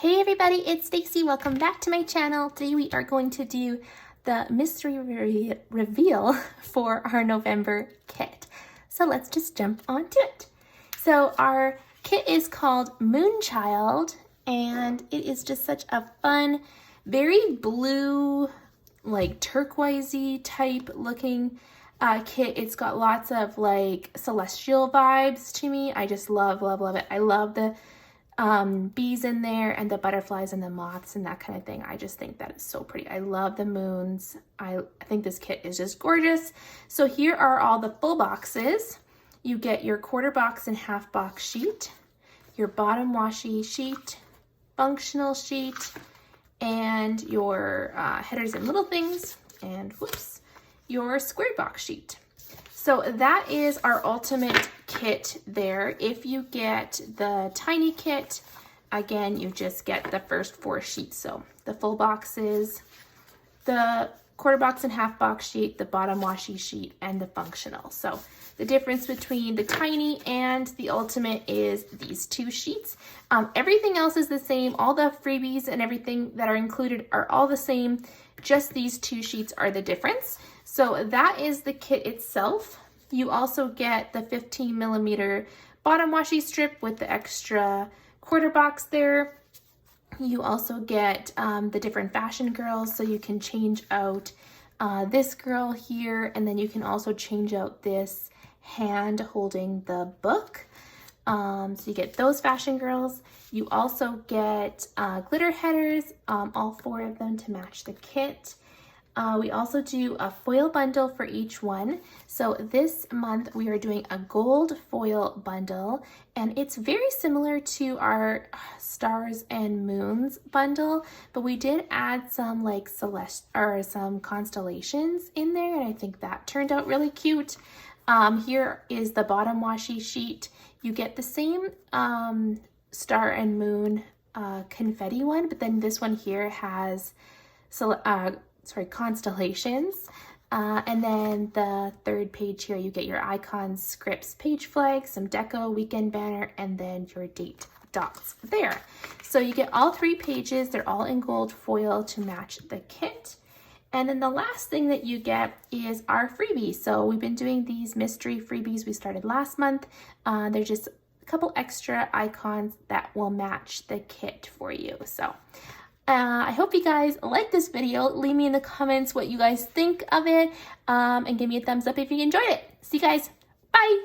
Hey everybody, it's Stacy. Welcome back to my channel. Today we are going to do the mystery reveal for our November kit. So let's just jump onto it. So our kit is called Moonchild, and it is just such a fun, very blue, like turquoisey type looking kit. It's got lots of like celestial vibes to me. I just love it. I love the bees in there and the butterflies and the moths and that kind of thing. I just think that is so pretty. I love the moons. I think this kit is just gorgeous. So here are all the full boxes. You get your quarter box and half box sheet, your bottom washi sheet, functional sheet, and your headers and little things, and whoops, your square box sheet. So that is our ultimate kit there. If you get the tiny kit, again, you just get the first 4 sheets. So the full boxes, the quarter box and half box sheet, the bottom washi sheet, and the functional. So the difference between the tiny and the ultimate is these 2 sheets. Everything else is the same. All the freebies and everything that are included are all the same. Just these 2 sheets are the difference. So that is the kit itself. You also get the 15mm bottom washi strip with the extra quarter box there. You also get the different fashion girls, so you can change out this girl here, and then you can also change out this hand holding the book. So you get those fashion girls. You also get glitter headers, all 4 of them to match the kit. We also do a foil bundle for each one. So this month we are doing a gold foil bundle, and it's very similar to our stars and moons bundle, but we did add some like some constellations in there, and I think that turned out really cute. Here is the bottom washi sheet. You get the same star and moon confetti one, but then this one here has constellations. And then the 3rd page here, you get your icons, scripts, page flags, some deco, weekend banner, and then your date dots there. So you get all 3 pages. They're all in gold foil to match the kit. And then the last thing that you get is our freebies. So we've been doing these mystery freebies we started last month. They're just a couple extra icons that will match the kit for you. So I hope you guys like this video. Leave me in the comments what you guys think of it, and give me a thumbs up if you enjoyed it. See you guys. Bye.